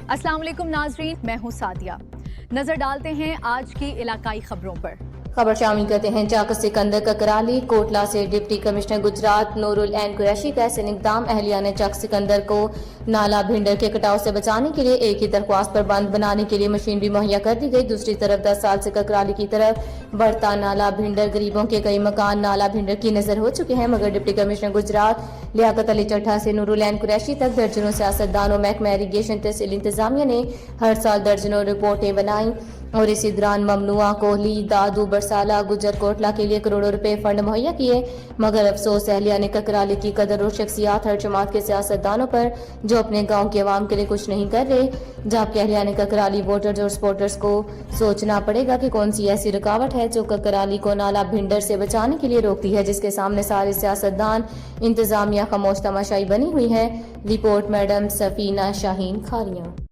अस्सलाम वालेकुम नाजरीन, मैं हूँ सादिया। नजर डालते हैं आज की इलाकाई खबरों पर। खबर शामिल करते हैं। चाक सिकंदर ककराली कोटला से डिप्टी कमिश्नर गुजरात नूरुल ऐन कुरैशी का ऐसे इक़दाम। अहलिया ने चाक सिकंदर को नाला भिंडर के कटाव से बचाने के लिए एक ही दरख्वास्त पर बंद बनाने के लिए मशीनरी मुहैया कर दी गई। दूसरी तरफ 10 साल से ककराली की तरफ बढ़ता नाला भिंडर गरीबों के कई मकान नाला भिंडर की नजर हो चुके हैं, मगर डिप्टी कमिश्नर गुजरात लियाकत अली चट्ठा से नूरुल ऐन कुरैशी तक दर्जनों सियासतदानों, महकमा इरीगेशन, तहसील इंतजामिया ने हर साल दर्जनों रिपोर्टें बनाई और इसी दौरान ममनुआ, कोहली, दादू, बरसाला, गुजर कोटला के लिए करोड़ों रुपए फंड मुहैया किए। मगर अफसोस अहलिया ने ककराली की कदर और शख्सियात हर जमात के सियासतदानों पर जो अपने गांव के अवाम के लिए कुछ नहीं कर रहे, जबकि अहलिया ने ककराली वोटर्स और सपोर्टर्स को सोचना पड़ेगा कि कौन सी ऐसी रुकावट है जो ककराली को नाला भिंडर से बचाने के लिए रोकती है, जिसके सामने सारे सियासतदान, इंतजामिया खामोश तमाशाई बनी हुई है। Report madam Safina Shaheen Khariyan.